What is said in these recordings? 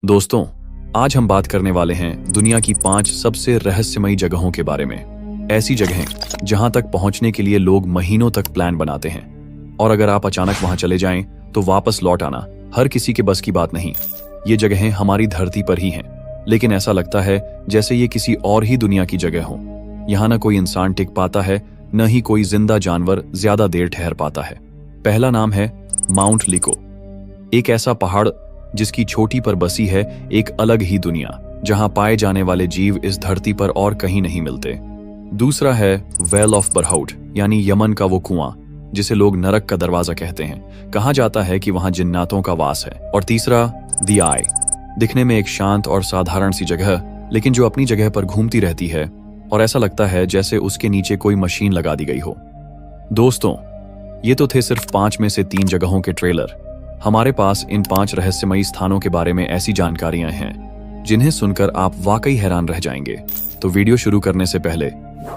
दोस्तों, आज हम बात करने वाले हैं दुनिया की 5 सबसे रहस्यमयी जगहों के बारे में। ऐसी जगहें जहां तक पहुंचने के लिए लोग महीनों तक प्लान बनाते हैं और अगर आप अचानक वहां चले जाएं तो वापस लौट आना हर किसी के बस की बात नहीं। ये जगहें हमारी धरती पर ही हैं, लेकिन ऐसा लगता है जैसे ये किसी और ही दुनिया की जगह हो। यहाँ न कोई इंसान टिक पाता है, न ही कोई जिंदा जानवर ज्यादा देर ठहर पाता है। पहला नाम है माउंट लिको, एक ऐसा पहाड़ जिसकी छोटी पर बसी है एक अलग ही दुनिया, जहां पाए जाने वाले जीव इस धरती पर और कहीं नहीं मिलते। दूसरा है वेल ऑफ बरहाउट, यानी यमन का वो कुआं जिसे लोग नरक का दरवाजा कहते हैं। कहा जाता है कि वहां जिन्नातों का वास है। और तीसरा द आई, दिखने में एक शांत और साधारण सी जगह, लेकिन जो अपनी जगह पर घूमती रहती है और ऐसा लगता है जैसे उसके नीचे कोई मशीन लगा दी गई हो। दोस्तों, ये तो थे सिर्फ 5 में से 3 जगहों के ट्रेलर। हमारे पास इन 5 रहस्यमयी स्थानों के बारे में ऐसी जानकारियां हैं जिन्हें सुनकर आप वाकई हैरान रह जाएंगे। तो वीडियो शुरू करने से पहले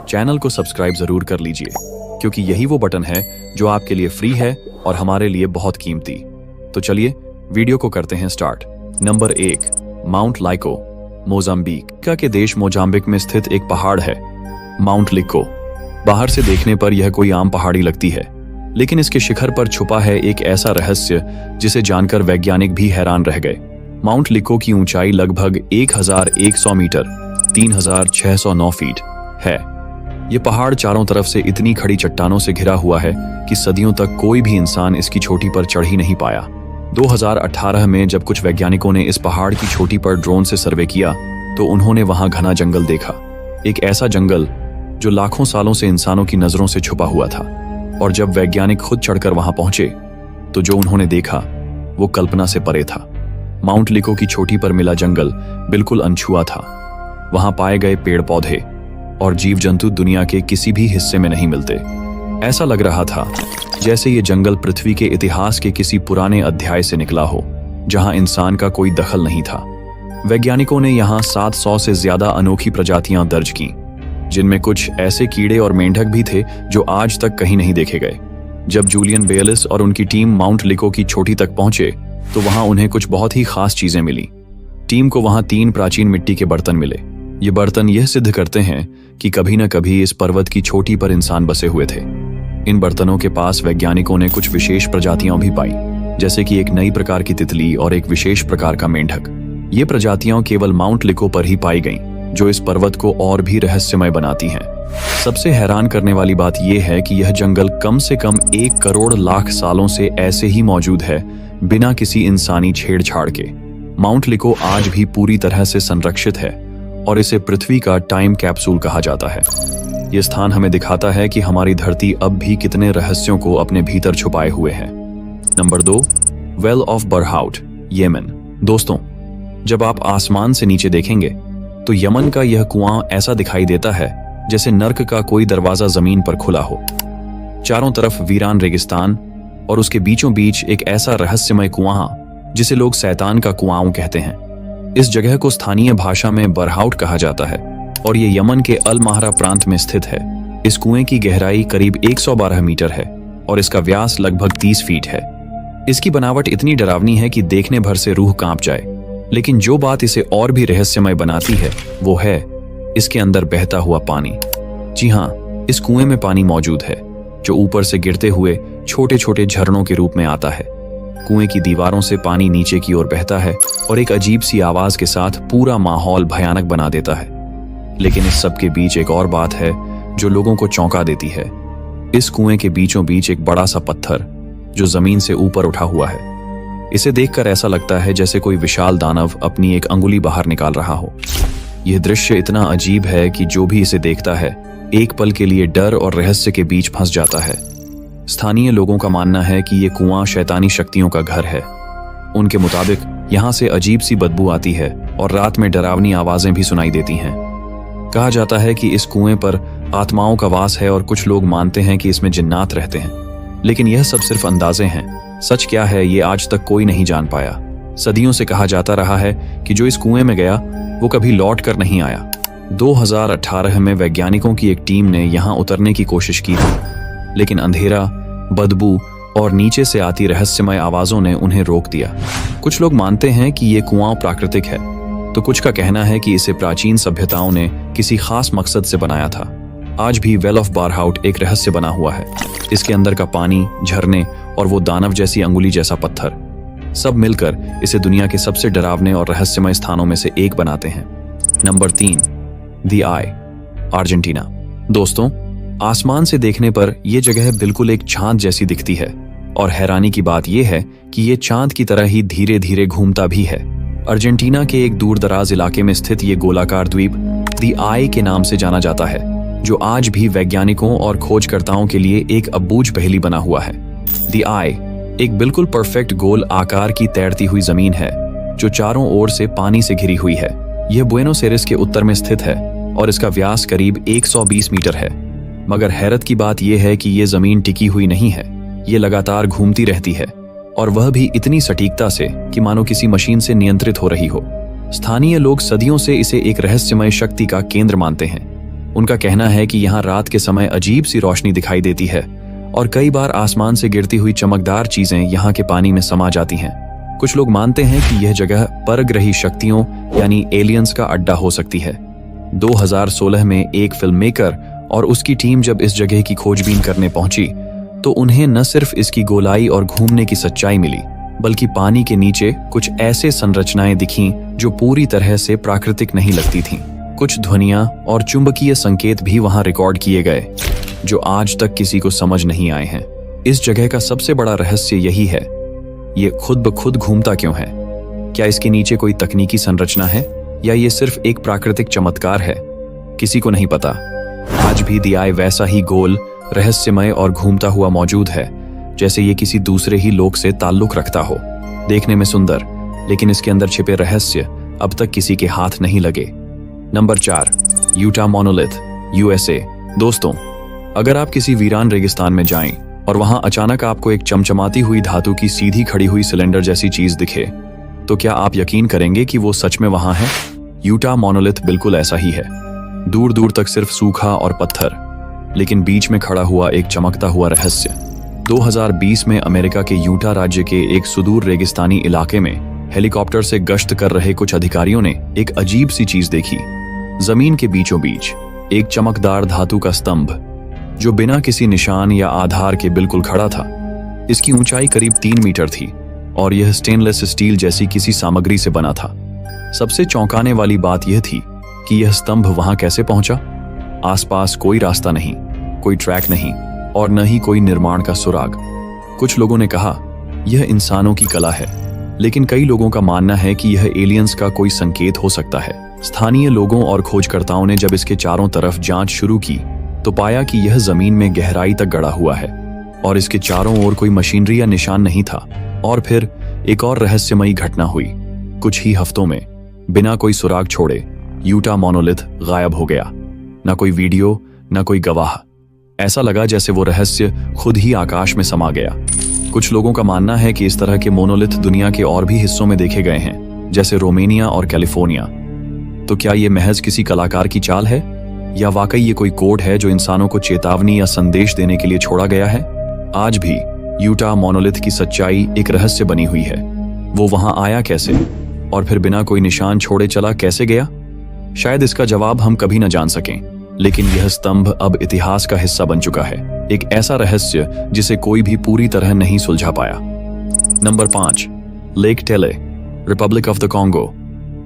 चैनल को सब्सक्राइब जरूर कर लीजिए, क्योंकि यही वो बटन है जो आपके लिए फ्री है और हमारे लिए बहुत कीमती। तो चलिए वीडियो को करते हैं स्टार्ट। नंबर 1, माउंट लाइको, मोजाम्बिक के देश मोजाम्बिक में स्थित एक पहाड़ है माउंट लिको। बाहर से देखने पर यह कोई आम पहाड़ी लगती है, लेकिन इसके शिखर पर छुपा है एक ऐसा रहस्य जिसे जानकर वैज्ञानिक भी हैरान रह गए। माउंट लिको की ऊंचाई लगभग 1100 मीटर 3609 फीट है। ये पहाड़ चारों तरफ से इतनी खड़ी चट्टानों से घिरा हुआ है कि सदियों तक कोई भी इंसान इसकी चोटी पर चढ़ ही नहीं पाया। 2018 में जब कुछ वैज्ञानिकों ने इस पहाड़ की चोटी पर ड्रोन से सर्वे किया तो उन्होंने वहां घना जंगल देखा, एक ऐसा जंगल जो लाखों सालों से इंसानों की नजरों से छुपा हुआ था। और जब वैज्ञानिक खुद चढ़कर वहां पहुंचे तो जो उन्होंने देखा वो कल्पना से परे था। माउंट लिको की चोटी पर मिला जंगल बिल्कुल अनछुआ था। वहां पाए गए पेड़ पौधे और जीव जंतु दुनिया के किसी भी हिस्से में नहीं मिलते। ऐसा लग रहा था जैसे ये जंगल पृथ्वी के इतिहास के किसी पुराने अध्याय से निकला हो, जहां इंसान का कोई दखल नहीं था। वैज्ञानिकों ने यहाँ 700 से ज्यादा अनोखी प्रजातियां दर्ज की, जिनमें कुछ ऐसे कीड़े और मेंढक भी थे जो आज तक कहीं नहीं देखे गए। जब जूलियन बेयलिस और उनकी टीम माउंट लिको की चोटी तक पहुंचे तो वहां उन्हें कुछ बहुत ही खास चीजें मिली। टीम को वहां 3 प्राचीन मिट्टी के बर्तन मिले। ये बर्तन यह सिद्ध करते हैं कि कभी न कभी इस पर्वत की चोटी पर इंसान बसे हुए थे। इन बर्तनों के पास वैज्ञानिकों ने कुछ विशेष प्रजातियां भी पाई, जैसे कि एक नई प्रकार की तितली और एक विशेष प्रकार का मेंढक। ये प्रजातियां केवल माउंट लिको पर ही पाई गईं, जो इस पर्वत को और भी रहस्यमय बनाती हैं। सबसे हैरान करने वाली बात यह है कि यह जंगल कम से कम 1 करोड़ लाख सालों से ऐसे ही मौजूद है, बिना किसी इंसानी छेड़छाड़ के। माउंट लिको आज भी पूरी तरह से संरक्षित है और इसे पृथ्वी का टाइम कैप्सूल कहा जाता है। यह स्थान हमें दिखाता है कि हमारी धरती अब भी कितने रहस्यों को अपने भीतर छुपाए हुए है। Number 2, well of Barhout, Yemen. दोस्तों, जब आप आसमान से नीचे देखेंगे तो यमन का यह कुआं ऐसा दिखाई देता है जैसे नर्क का कोई दरवाजा जमीन पर खुला हो। चारों तरफ वीरान रेगिस्तान और उसके बीचों बीच एक ऐसा रहस्यमय कुआं जिसे लोग शैतान का कुआं कहते हैं। इस जगह को स्थानीय भाषा में बरहाउट कहा जाता है और ये यमन के अल महरा प्रांत में स्थित है। इस कुएं की गहराई करीब 112 मीटर है और इसका व्यास लगभग 30 फीट है। इसकी बनावट इतनी डरावनी है कि देखने भर से रूह कांप जाए, लेकिन जो बात इसे और भी रहस्यमय बनाती है वो है इसके अंदर बहता हुआ पानी। जी हाँ, इस कुएं में पानी मौजूद है जो ऊपर से गिरते हुए छोटे छोटे झरनों के रूप में आता है। कुएं की दीवारों से पानी नीचे की ओर बहता है और एक अजीब सी आवाज के साथ पूरा माहौल भयानक बना देता है। लेकिन इस सब के बीच एक और बात है जो लोगों को चौंका देती है। इस कुएं के बीचों बीच एक बड़ा सा पत्थर जो जमीन से ऊपर उठा हुआ है। इसे देखकर ऐसा लगता है जैसे कोई विशाल दानव अपनी एक अंगुली बाहर निकाल रहा हो। यह दृश्य इतना अजीब है कि जो भी इसे देखता है एक पल के लिए डर और रहस्य के बीच फंस जाता है। स्थानीय लोगों का मानना है कि यह कुआं शैतानी शक्तियों का घर है। उनके मुताबिक यहाँ से अजीब सी बदबू आती है और रात में डरावनी आवाजें भी सुनाई देती हैं। कहा जाता है कि इस कुएं पर आत्माओं का वास है और कुछ लोग मानते हैं कि इसमें जिन्नात रहते हैं, लेकिन यह सब सिर्फ अंदाजे हैं। सच क्या है ये आज तक कोई नहीं जान पाया। सदियों से कहा जाता रहा है कि जो इस कुएं में गया वो कभी लौट कर नहीं आया। 2018 में वैज्ञानिकों की एक टीम ने यहां उतरने की कोशिश की थी, लेकिन अंधेरा, बदबू और नीचे से आती रहस्यमय आवाजों ने उन्हें रोक दिया। कुछ लोग मानते हैं कि ये कुआं प्राकृतिक है, तो कुछ का कहना है कि इसे प्राचीन सभ्यताओं ने किसी खास मकसद से बनाया था। आज भी वेल ऑफ बारहाउट एक रहस्य बना हुआ है। इसके अंदर का पानी, झरने और वो दानव जैसी अंगुली जैसा पत्थर, सब मिलकर इसे दुनिया के सबसे डरावने और रहस्यमय स्थानों में से एक बनाते हैं। Number 3, the I, Argentina. दोस्तों, आसमान से देखने पर यह जगह बिल्कुल एक चांद जैसी दिखती है, और हैरानी की बात यह है कि ये चांद की तरह ही धीरे धीरे घूमता भी है। अर्जेंटीना के एक दूर दराज इलाके में स्थित ये गोलाकार द्वीप द आई के नाम से जाना जाता है, जो आज भी वैज्ञानिकों और खोजकर्ताओं के लिए एक अबूझ पहेली बना हुआ है। द आई एक बिल्कुल परफेक्ट गोल आकार की तैरती हुई जमीन है, जो चारों ओर से पानी से घिरी हुई है। यह बुएनोस एयर्स के उत्तर में स्थित है और इसका व्यास करीब 120 मीटर है। मगर हैरत की बात यह है कि यह जमीन टिकी हुई नहीं है, ये लगातार घूमती रहती है, और वह भी इतनी सटीकता से कि मानो किसी मशीन से नियंत्रित हो रही हो। स्थानीय लोग सदियों से इसे एक रहस्यमय शक्ति का केंद्र मानते हैं। उनका कहना है कि यहाँ रात के समय अजीब सी रोशनी दिखाई देती है, और कई बार आसमान से गिरती हुई चमकदार चीजें यहाँ के पानी में समा जाती हैं। कुछ लोग मानते हैं कि यह जगह परग्रही शक्तियों यानी एलियंस का अड्डा हो सकती है। 2016 में एक फिल्म मेकर और उसकी टीम जब इस जगह की खोजबीन करने पहुंची, तो उन्हें न सिर्फ इसकी गोलाई और घूमने की सच्चाई मिली, बल्कि पानी के नीचे कुछ ऐसे संरचनाएं दिखीं जो पूरी तरह से प्राकृतिक नहीं लगती थीं। कुछ ध्वनियां और चुंबकीय संकेत भी वहां रिकॉर्ड किए गए, जो आज तक किसी को समझ नहीं आए हैं। इस जगह का सबसे बड़ा रहस्य यही है, ये खुद ब खुद घूमता क्यों है? क्या इसके नीचे कोई तकनीकी संरचना है, या ये सिर्फ एक प्राकृतिक चमत्कार है? किसी को नहीं पता। आज भी द आई वैसा ही गोल, रहस्यमय और घूमता हुआ मौजूद है, जैसे ये किसी दूसरे ही लोक से ताल्लुक रखता हो। देखने में सुंदर, लेकिन इसके अंदर छिपे रहस्य अब तक किसी के हाथ नहीं लगे। Number 4, Utah monolith, USA. दोस्तों, अगर आप किसी वीरान रेगिस्तान में जाएं और वहां अचानक आपको एक चमचमाती हुई धातु की सीधी खड़ी हुई सिलेंडर जैसी चीज दिखे, तो क्या आप यकीन करेंगे कि वो सच में वहां है? यूटा मोनोलिथ बिल्कुल ऐसा ही है। दूर दूर तक सिर्फ सूखा और पत्थर, लेकिन बीच में खड़ा हुआ एक चमकता हुआ रहस्य। 2020 में अमेरिका के यूटा राज्य के एक सुदूर रेगिस्तानी इलाके में हेलीकॉप्टर से गश्त कर रहे कुछ अधिकारियों ने एक अजीब सी चीज देखी। जमीन के बीचों बीच एक चमकदार धातु का स्तंभ, जो बिना किसी निशान या आधार के बिल्कुल खड़ा था। इसकी ऊंचाई करीब 3 मीटर थी, और यह स्टेनलेस स्टील जैसी किसी सामग्री से बना था। सबसे चौंकाने वाली बात यह थी कि यह स्तंभ वहां कैसे पहुंचा। आसपास कोई रास्ता नहीं, कोई ट्रैक नहीं, और न ही कोई निर्माण का सुराग। कुछ लोगों ने कहा यह इंसानों की कला है, लेकिन कई लोगों का मानना है कि यह एलियंस का कोई संकेत हो सकता है। स्थानीय लोगों और खोजकर्ताओं ने जब इसके चारों तरफ जांच शुरू की, तो पाया कि यह जमीन में गहराई तक गड़ा हुआ है, और इसके चारों ओर कोई मशीनरी या निशान नहीं था। और फिर एक और रहस्यमयी घटना हुई। कुछ ही हफ्तों में, बिना कोई सुराग छोड़े, यूटा मोनोलिथ गायब हो गया। न कोई वीडियो, न कोई गवाह। ऐसा लगा जैसे वो रहस्य खुद ही आकाश में समा गया। कुछ लोगों का मानना है कि इस तरह के मोनोलिथ दुनिया के और भी हिस्सों में देखे गए हैं, जैसे रोमेनिया और कैलिफोर्निया। तो क्या ये महज किसी कलाकार की चाल है, या वाकई ये कोई कोड है जो इंसानों को चेतावनी या संदेश देने के लिए छोड़ा गया है? आज भी यूटा मोनोलिथ की सच्चाई एक रहस्य बनी हुई है। वो वहां आया कैसे, और फिर बिना कोई निशान छोड़े चला कैसे गया? शायद इसका जवाब हम कभी न जान सकें, लेकिन यह स्तंभ अब इतिहास का हिस्सा बन चुका है। एक ऐसा रहस्य जिसे कोई भी पूरी तरह नहीं सुलझा पाया। Number 5, lake tele, Republic of the Congo.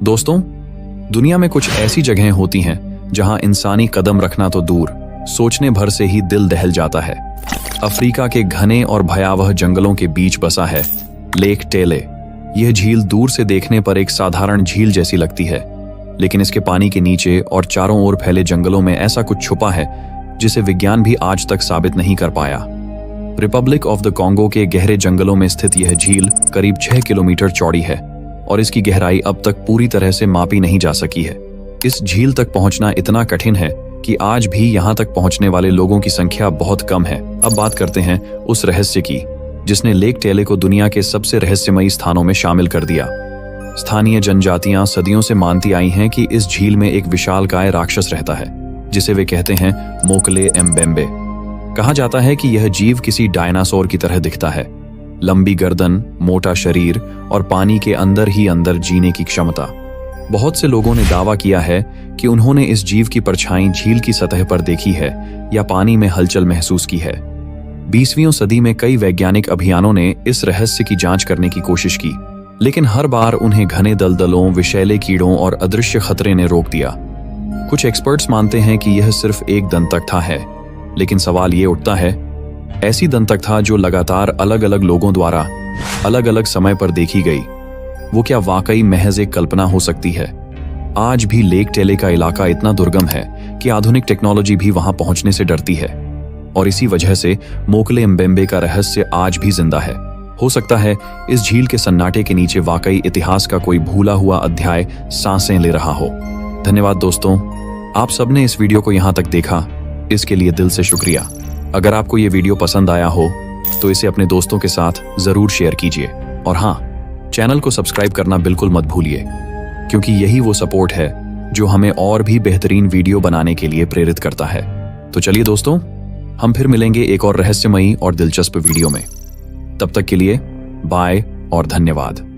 दोस्तों, दुनिया में कुछ ऐसी जगहें होती हैं जहां इंसानी कदम रखना तो दूर, सोचने भर से ही दिल दहल जाता है। अफ्रीका के घने और भयावह जंगलों के बीच बसा है लेक टेले। यह झील दूर से देखने पर एक साधारण झील जैसी लगती है, लेकिन इसके पानी के नीचे और चारों ओर फैले जंगलों में ऐसा कुछ छुपा है जिसे विज्ञान भी आज तक साबित नहीं कर पाया। रिपब्लिक ऑफ द कॉन्गो के गहरे जंगलों में स्थित यह झील करीब 6 किलोमीटर चौड़ी है, और इसकी गहराई अब तक पूरी तरह से मापी नहीं जा सकी है। इस झील तक पहुंचना इतना कठिन है कि आज भी यहां तक पहुंचने वाले लोगों की संख्या बहुत कम है। अब बात करते हैं उस रहस्य की जिसने लेक टेले को दुनिया के सबसे रहस्यमयी स्थानों में शामिल कर दिया। स्थानीय जनजातियां सदियों से मानती आई हैं कि इस झील में एक विशालकाय राक्षस रहता है, जिसे वे कहते हैं मोकले एम्बेम्बे। कहा जाता है कि यह जीव किसी डायनासोर की तरह दिखता है, लंबी गर्दन, मोटा शरीर और पानी के अंदर ही अंदर जीने की क्षमता। बहुत से लोगों ने दावा किया है कि उन्होंने इस जीव की परछाई झील की सतह पर देखी है या पानी में हलचल महसूस की है। 20वीं सदी में कई वैज्ञानिक अभियानों ने इस रहस्य की जांच करने की कोशिश की, लेकिन हर बार उन्हें घने दलदलों, विषैले कीड़ों और अदृश्य खतरे ने रोक दिया। कुछ एक्सपर्ट्स मानते हैं कि यह सिर्फ एक दंतकथा है, लेकिन सवाल ये उठता है, ऐसी दंतकथा जो लगातार अलग अलग लोगों द्वारा अलग अलग समय पर देखी गई, वो क्या वाकई महज एक कल्पना हो सकती है? आज भी लेक टेले का इलाका इतना दुर्गम है कि आधुनिक टेक्नोलॉजी भी वहां पहुंचने से डरती है, और इसी वजह से मोकले एम्बेम्बे का रहस्य आज भी जिंदा है। हो सकता है इस झील के सन्नाटे के नीचे वाकई इतिहास का कोई भूला हुआ अध्याय सांसें ले रहा हो। धन्यवाद दोस्तों, आप सबने इस वीडियो को यहाँ तक देखा, इसके लिए दिल से शुक्रिया। अगर आपको ये वीडियो पसंद आया हो तो इसे अपने दोस्तों के साथ जरूर शेयर कीजिए, और हाँ, चैनल को सब्सक्राइब करना बिल्कुल मत भूलिए, क्योंकि यही वो सपोर्ट है जो हमें और भी बेहतरीन वीडियो बनाने के लिए प्रेरित करता है। तो चलिए दोस्तों, हम फिर मिलेंगे एक और रहस्यमयी और दिलचस्प वीडियो में। तब तक के लिए बाय और धन्यवाद।